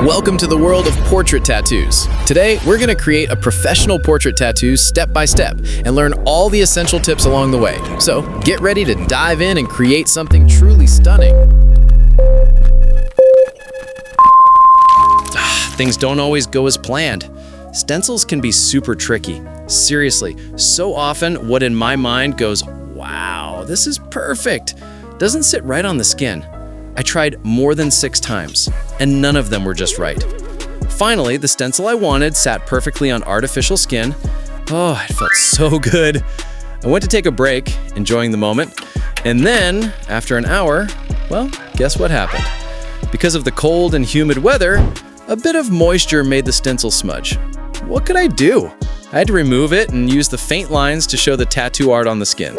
Welcome to the world of portrait tattoos. Today, we're going to create a professional portrait tattoo step by step and learn all the essential tips along the way. So, get ready to dive in and create something truly stunning. Things don't always go as planned. Stencils can be super tricky. Seriously, so often what in my mind goes, wow, this is perfect, doesn't sit right on the skin. I tried more than 6 times, and none of them were just right. Finally, the stencil I wanted sat perfectly on artificial skin. Oh, it felt so good. I went to take a break, enjoying the moment, and then, after an hour, well, guess what happened? Because of the cold and humid weather, a bit of moisture made the stencil smudge. What could I do? I had to remove it and use the faint lines to show the tattoo art on the skin.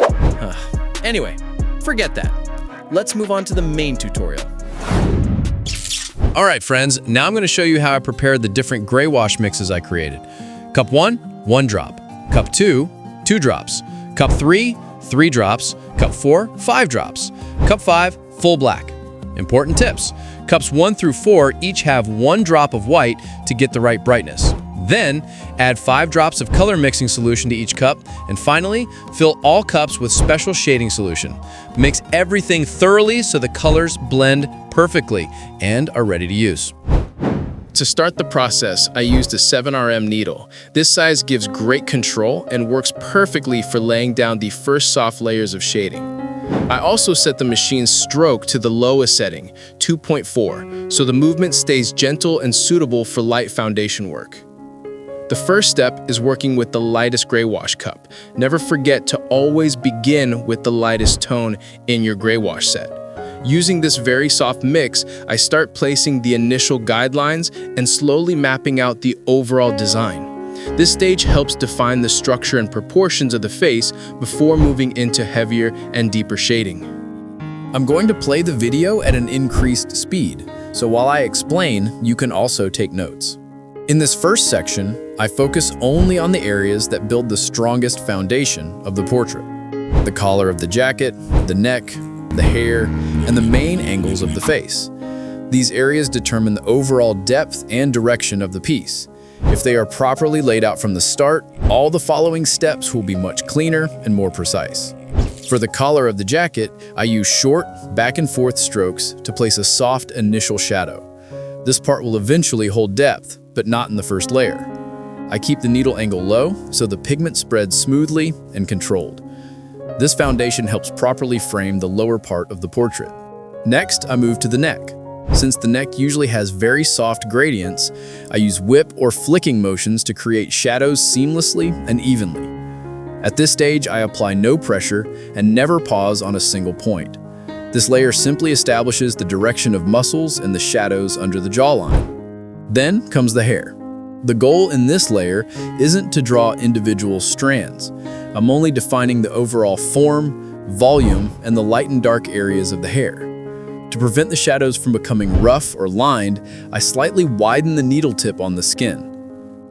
Anyway, forget that. Let's move on to the main tutorial. All right, friends, now I'm going to show you how I prepared the different gray wash mixes I created. Cup 1, 1 drop. Cup 2, 2 drops. Cup 3, 3 drops. Cup 4, 5 drops. Cup 5, full black. Important tips. Cups 1 through 4 each have 1 drop of white to get the right brightness. Then, add 5 drops of color mixing solution to each cup, and finally, fill all cups with special shading solution. Mix everything thoroughly so the colors blend perfectly and are ready to use. To start the process, I used a 7RM needle. This size gives great control and works perfectly for laying down the first soft layers of shading. I also set the machine's stroke to the lowest setting, 2.4, so the movement stays gentle and suitable for light foundation work. The first step is working with the lightest gray wash cup. Never forget to always begin with the lightest tone in your gray wash set. Using this very soft mix, I start placing the initial guidelines and slowly mapping out the overall design. This stage helps define the structure and proportions of the face before moving into heavier and deeper shading. I'm going to play the video at an increased speed, so while I explain, you can also take notes. In this first section, I focus only on the areas that build the strongest foundation of the portrait. The collar of the jacket, the neck, the hair, and the main angles of the face. These areas determine the overall depth and direction of the piece. If they are properly laid out from the start, all the following steps will be much cleaner and more precise. For the collar of the jacket, I use short, back and forth strokes to place a soft initial shadow. This part will eventually hold depth, but not in the first layer. I keep the needle angle low so the pigment spreads smoothly and controlled. This foundation helps properly frame the lower part of the portrait. Next, I move to the neck. Since the neck usually has very soft gradients, I use whip or flicking motions to create shadows seamlessly and evenly. At this stage, I apply no pressure and never pause on a single point. This layer simply establishes the direction of muscles and the shadows under the jawline. Then comes the hair. The goal in this layer isn't to draw individual strands. I'm only defining the overall form, volume, and the light and dark areas of the hair. To prevent the shadows from becoming rough or lined, I slightly widen the needle tip on the skin.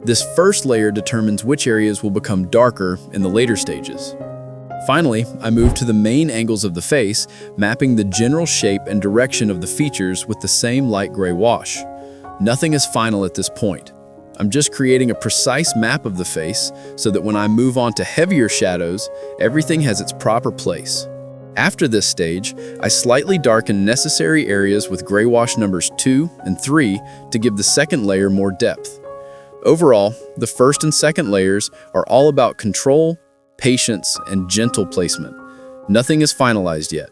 This first layer determines which areas will become darker in the later stages. Finally, I move to the main angles of the face, mapping the general shape and direction of the features with the same light gray wash. Nothing is final at this point. I'm just creating a precise map of the face so that when I move on to heavier shadows, everything has its proper place. After this stage, I slightly darken necessary areas with gray wash numbers 2 and 3 to give the second layer more depth. Overall, the first and second layers are all about control, patience, and gentle placement. Nothing is finalized yet.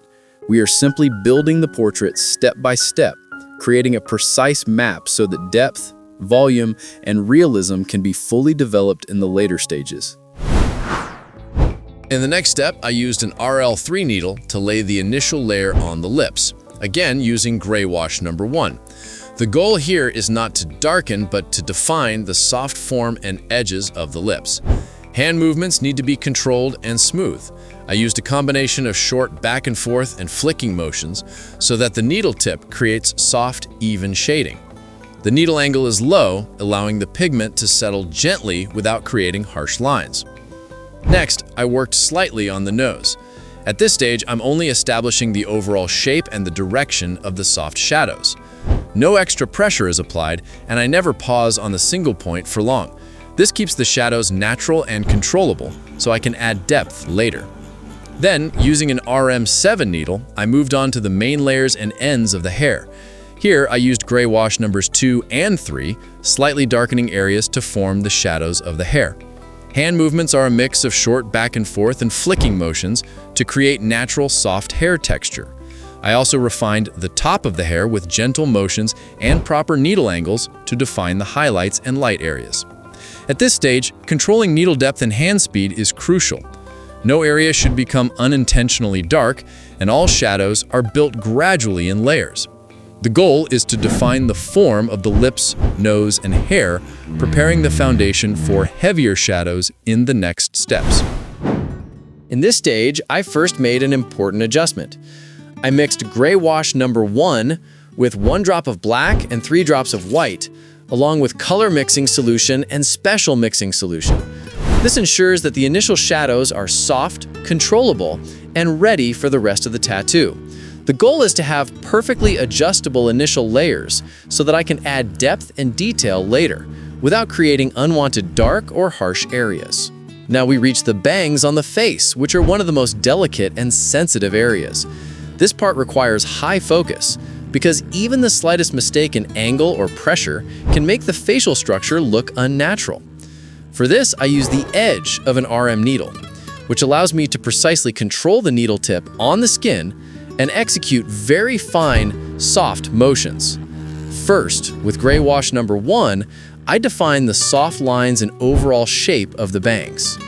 We are simply building the portrait step by step, creating a precise map so that depth, volume, and realism can be fully developed in the later stages. In the next step, I used an RL3 needle to lay the initial layer on the lips, again using gray wash number 1. The goal here is not to darken, but to define the soft form and edges of the lips. Hand movements need to be controlled and smooth. I used a combination of short back and forth and flicking motions so that the needle tip creates soft, even shading. The needle angle is low, allowing the pigment to settle gently without creating harsh lines. Next, I worked slightly on the nose. At this stage, I'm only establishing the overall shape and the direction of the soft shadows. No extra pressure is applied, and I never pause on the single point for long. This keeps the shadows natural and controllable, so I can add depth later. Then, using an RM7 needle, I moved on to the main layers and ends of the hair. Here, I used gray wash numbers 2 and 3, slightly darkening areas to form the shadows of the hair. Hand movements are a mix of short back and forth and flicking motions to create natural soft hair texture. I also refined the top of the hair with gentle motions and proper needle angles to define the highlights and light areas. At this stage, controlling needle depth and hand speed is crucial. No area should become unintentionally dark, and all shadows are built gradually in layers. The goal is to define the form of the lips, nose, and hair, preparing the foundation for heavier shadows in the next steps. In this stage, I first made an important adjustment. I mixed gray wash number 1 with 1 drop of black and 3 drops of white, along with color mixing solution and special mixing solution. This ensures that the initial shadows are soft, controllable, and ready for the rest of the tattoo. The goal is to have perfectly adjustable initial layers so that I can add depth and detail later, without creating unwanted dark or harsh areas. Now we reach the bangs on the face, which are one of the most delicate and sensitive areas. This part requires high focus, because even the slightest mistake in angle or pressure can make the facial structure look unnatural. For this, I use the edge of an RM needle, which allows me to precisely control the needle tip on the skin and execute very fine, soft motions. First, with gray wash number 1, I define the soft lines and overall shape of the bangs.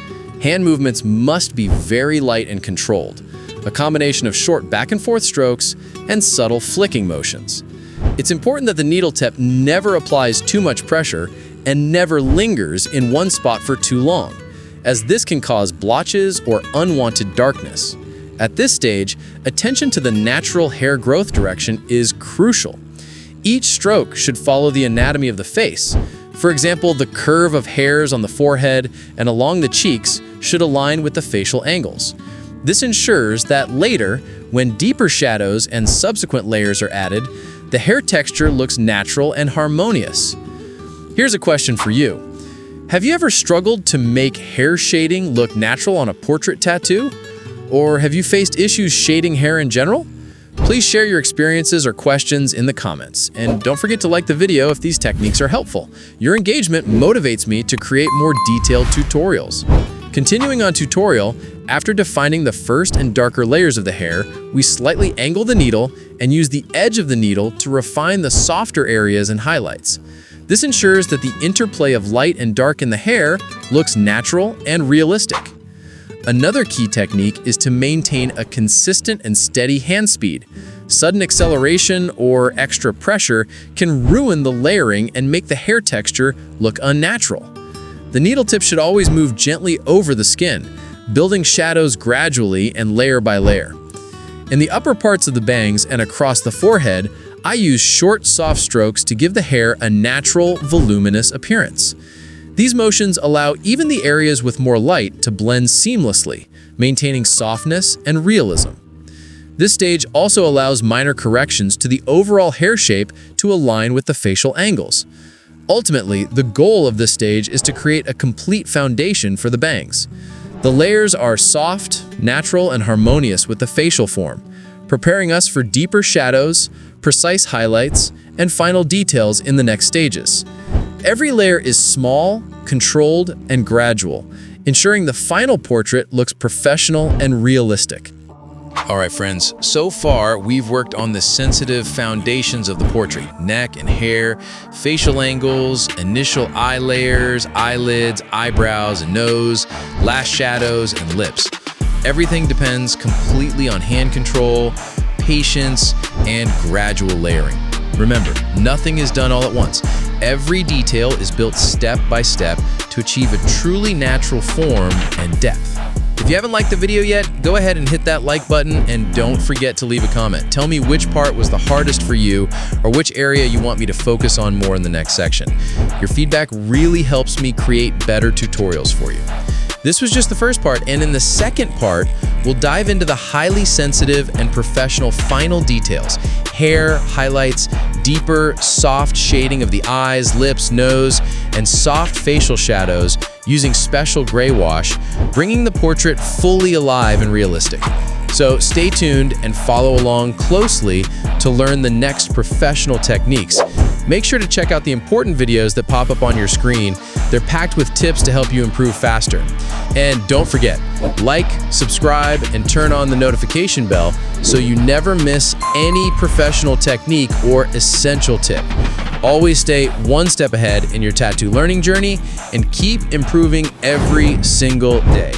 Hand movements must be very light and controlled, a combination of short back and forth strokes and subtle flicking motions. It's important that the needle tip never applies too much pressure and never lingers in one spot for too long, as this can cause blotches or unwanted darkness. At this stage, attention to the natural hair growth direction is crucial. Each stroke should follow the anatomy of the face. For example, the curve of hairs on the forehead and along the cheeks should align with the facial angles. This ensures that later, when deeper shadows and subsequent layers are added, the hair texture looks natural and harmonious. Here's a question for you. Have you ever struggled to make hair shading look natural on a portrait tattoo? Or have you faced issues shading hair in general? Please share your experiences or questions in the comments. And don't forget to like the video if these techniques are helpful. Your engagement motivates me to create more detailed tutorials. Continuing on tutorial, after defining the first and darker layers of the hair, we slightly angle the needle and use the edge of the needle to refine the softer areas and highlights. This ensures that the interplay of light and dark in the hair looks natural and realistic. Another key technique is to maintain a consistent and steady hand speed. Sudden acceleration or extra pressure can ruin the layering and make the hair texture look unnatural. The needle tip should always move gently over the skin, building shadows gradually and layer by layer. In the upper parts of the bangs and across the forehead, I use short, soft strokes to give the hair a natural, voluminous appearance. These motions allow even the areas with more light to blend seamlessly, maintaining softness and realism. This stage also allows minor corrections to the overall hair shape to align with the facial angles. Ultimately, the goal of this stage is to create a complete foundation for the bangs. The layers are soft, natural, and harmonious with the facial form, preparing us for deeper shadows, precise highlights, and final details in the next stages. Every layer is small, controlled, and gradual, ensuring the final portrait looks professional and realistic. All right, friends, so far we've worked on the sensitive foundations of the portrait: neck and hair, facial angles, initial eye layers, eyelids, eyebrows and nose, lash shadows, and lips. Everything depends completely on hand control, patience, and gradual layering. Remember, nothing is done all at once. Every detail is built step by step to achieve a truly natural form and depth. If you haven't liked the video yet, go ahead and hit that like button, and don't forget to leave a comment. Tell me which part was the hardest for you, or which area you want me to focus on more in the next section. Your feedback really helps me create better tutorials for you. This was just the first part, and in the second part, we'll dive into the highly sensitive and professional final details, hair highlights, deeper, soft shading of the eyes, lips, nose, and soft facial shadows using special gray wash, bringing the portrait fully alive and realistic. So stay tuned and follow along closely to learn the next professional techniques. Make sure to check out the important videos that pop up on your screen. They're packed with tips to help you improve faster. And don't forget, like, subscribe, and turn on the notification bell so you never miss any professional technique or essential tip. Always stay one step ahead in your tattoo learning journey and keep improving every single day.